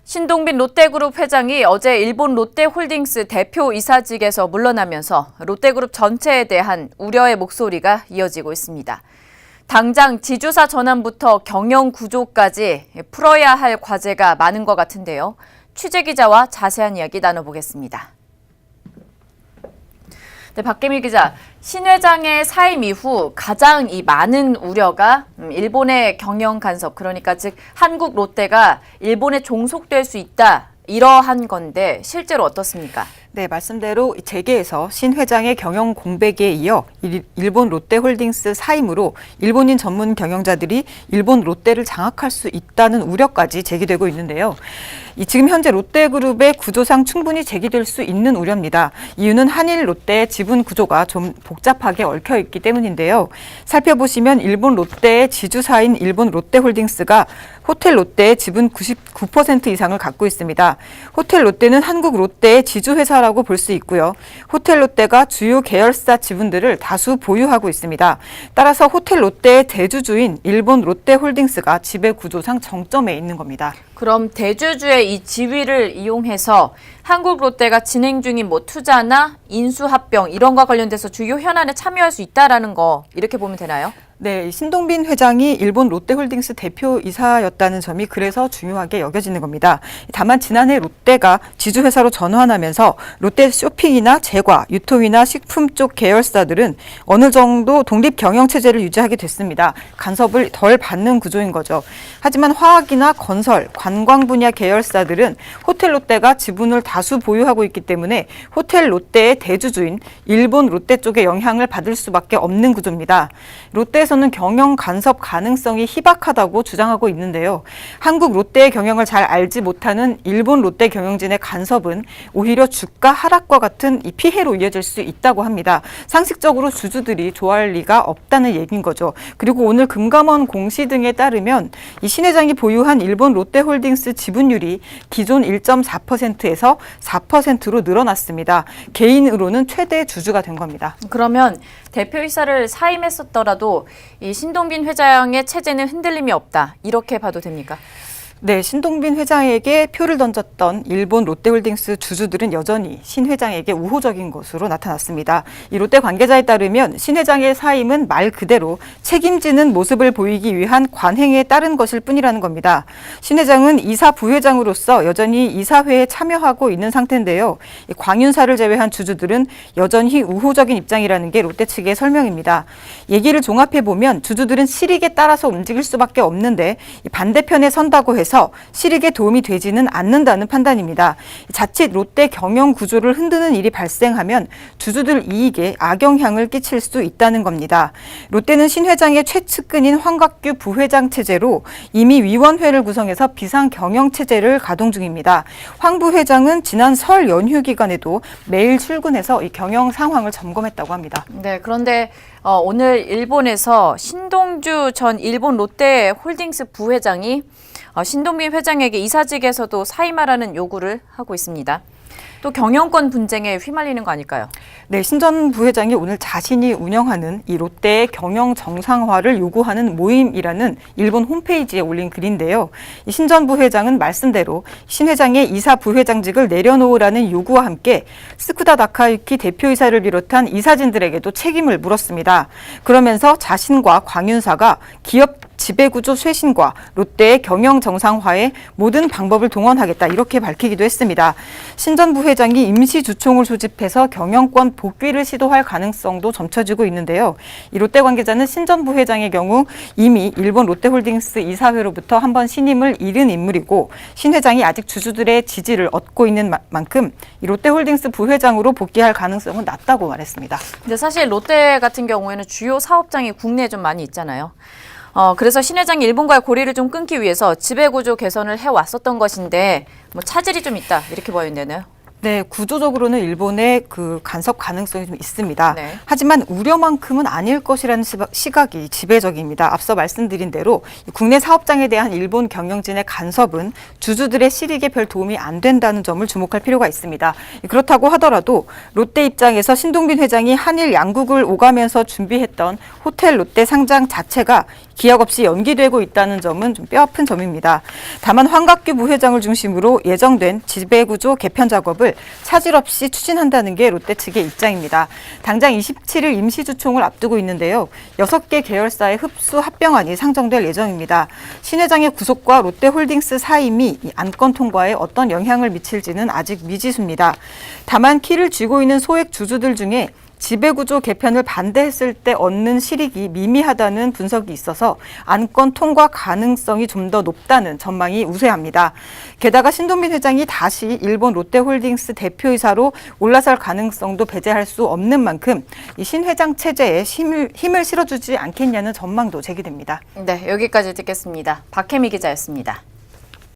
신동빈 롯데그룹 회장이 어제 일본 롯데홀딩스 대표이사직에서 물러나면서 롯데그룹 전체에 대한 우려의 목소리가 이어지고 있습니다. 당장 지주사 전환부터 경영 구조까지 풀어야 할 과제가 많은 것 같은데요. 취재기자와 자세한 이야기 나눠보겠습니다. 네, 박계미 기자, 신 회장의 사임 이후 가장 많은 우려가 일본의 경영 간섭, 그러니까 즉 한국 롯데가 일본에 종속될 수 있다, 이러한 건데 실제로 어떻습니까? 네, 말씀대로 재계에서 신 회장의 경영 공백에 이어 일본 롯데홀딩스 사임으로 일본인 전문 경영자들이 일본 롯데를 장악할 수 있다는 우려까지 제기되고 있는데요. 지금 현재 롯데그룹의 구조상 충분히 제기될 수 있는 우려입니다. 이유는 한일 롯데의 지분 구조가 좀 복잡하게 얽혀 있기 때문인데요. 살펴보시면 일본 롯데의 지주사인 일본 롯데홀딩스가 호텔 롯데의 지분 99% 이상을 갖고 있습니다. 호텔 롯데는 한국 롯데의 지주회사라고 볼 수 있고요. 호텔 롯데가 주요 계열사 지분들을 다수 보유하고 있습니다. 따라서 호텔 롯데의 대주주인 일본 롯데홀딩스가 지배 구조상 정점에 있는 겁니다. 그럼 대주주의 이 지위를 이용해서 한국 롯데가 진행 중인 투자나 인수합병 이런 거와 관련돼서 주요 현안에 참여할 수 있다라는 거, 이렇게 보면 되나요? 네, 신동빈 회장이 일본 롯데홀딩스 대표이사였다는 점이 그래서 중요하게 여겨지는 겁니다. 다만 지난해 롯데가 지주회사로 전환하면서 롯데 쇼핑이나 제과, 유통이나 식품 쪽 계열사들은 어느 정도 독립 경영체제를 유지하게 됐습니다. 간섭을 덜 받는 구조인 거죠. 하지만 화학이나 건설, 관광 분야 계열사들은 호텔 롯데가 지분을 다수 보유하고 있기 때문에 호텔 롯데의 대주주인 일본 롯데 쪽의 영향을 받을 수밖에 없는 구조입니다. 롯데에서는 경영 간섭 가능성이 희박하다고 주장하고 있는데요. 한국 롯데의 경영을 잘 알지 못하는 일본 롯데 경영진의 간섭은 오히려 주가 하락과 같은 이 피해로 이어질 수 있다고 합니다. 상식적으로 주주들이 좋아할 리가 없다는 얘기인 거죠. 그리고 오늘 금감원 공시 등에 따르면 이 신 회장이 보유한 일본 롯데홀딩스 지분율이 기존 1.4%에서 4%로 늘어났습니다. 개인으로는 최대 주주가 된 겁니다. 그러면 대표이사를 사임했었더라도 이 신동빈 회장의 체제는 흔들림이 없다, 이렇게 봐도 됩니까? 네, 신동빈 회장에게 표를 던졌던 일본 롯데홀딩스 주주들은 여전히 신 회장에게 우호적인 것으로 나타났습니다. 이 롯데 관계자에 따르면 신 회장의 사임은 말 그대로 책임지는 모습을 보이기 위한 관행에 따른 것일 뿐이라는 겁니다. 신 회장은 이사 부회장으로서 여전히 이사회에 참여하고 있는 상태인데요. 광윤사를 제외한 주주들은 여전히 우호적인 입장이라는 게 롯데 측의 설명입니다. 얘기를 종합해보면 주주들은 실익에 따라서 움직일 수밖에 없는데 반대편에 선다고 해서 실익에 도움이 되지는 않는다는 판단입니다. 자칫 롯데 경영 구조를 흔드는 일이 발생하면 주주들 이익에 악영향을 끼칠 수 있다는 겁니다. 롯데는 신 회장의 최측근인 황곽규 부회장 체제로 이미 위원회를 구성해서 비상 경영 체제를 가동 중입니다. 황 부회장은 지난 설 연휴 기간에도 매일 출근해서 이 경영 상황을 점검했다고 합니다. 네, 그런데 오늘 일본에서 신동주 전 일본 롯데홀딩스 부회장이 신동빈 회장에게 이사직에서도 사임하라는 요구를 하고 있습니다. 또 경영권 분쟁에 휘말리는 거 아닐까요? 네, 신 전 부회장이 오늘 자신이 운영하는 이 롯데의 경영 정상화를 요구하는 모임이라는 일본 홈페이지에 올린 글인데요. 이 신 전 부회장은 말씀대로 신 회장의 이사 부회장직을 내려놓으라는 요구와 함께 스쿠다 다카유키 대표이사를 비롯한 이사진들에게도 책임을 물었습니다. 그러면서 자신과 광윤사가 기업 지배구조 쇄신과 롯데의 경영 정상화에 모든 방법을 동원하겠다, 이렇게 밝히기도 했습니다. 신 전 부회장이 임시 주총을 소집해서 경영권 복귀를 시도할 가능성도 점쳐지고 있는데요. 이 롯데 관계자는 신 전 부회장의 경우 이미 일본 롯데홀딩스 이사회로부터 한번 신임을 잃은 인물이고 신 회장이 아직 주주들의 지지를 얻고 있는 만큼 이 롯데홀딩스 부회장으로 복귀할 가능성은 낮다고 말했습니다. 근데 사실 롯데 같은 경우에는 주요 사업장이 국내에 좀 많이 있잖아요. 그래서 신 회장이 일본과의 고리를 좀 끊기 위해서 지배구조 개선을 해왔었던 것인데 차질이 좀 있다, 이렇게 보이는데요. 네, 구조적으로는 일본의 그 간섭 가능성이 좀 있습니다. 네. 하지만 우려만큼은 아닐 것이라는 시각이 지배적입니다. 앞서 말씀드린 대로 국내 사업장에 대한 일본 경영진의 간섭은 주주들의 실익에 별 도움이 안 된다는 점을 주목할 필요가 있습니다. 그렇다고 하더라도 롯데 입장에서 신동빈 회장이 한일 양국을 오가면서 준비했던 호텔 롯데 상장 자체가 기약 없이 연기되고 있다는 점은 좀 뼈아픈 점입니다. 다만 황갑규 부회장을 중심으로 예정된 지배구조 개편 작업을 차질 없이 추진한다는 게 롯데 측의 입장입니다. 당장 27일 임시주총을 앞두고 있는데요. 6개 계열사의 흡수 합병안이 상정될 예정입니다. 신 회장의 구속과 롯데홀딩스 사임이 이 안건 통과에 어떤 영향을 미칠지는 아직 미지수입니다. 다만 키를 쥐고 있는 소액 주주들 중에 지배구조 개편을 반대했을 때 얻는 실익이 미미하다는 분석이 있어서 안건 통과 가능성이 좀 더 높다는 전망이 우세합니다. 게다가 신동빈 회장이 다시 일본 롯데홀딩스 대표이사로 올라설 가능성도 배제할 수 없는 만큼 이 신 회장 체제에 힘을 실어주지 않겠냐는 전망도 제기됩니다. 네, 여기까지 듣겠습니다. 박혜미 기자였습니다.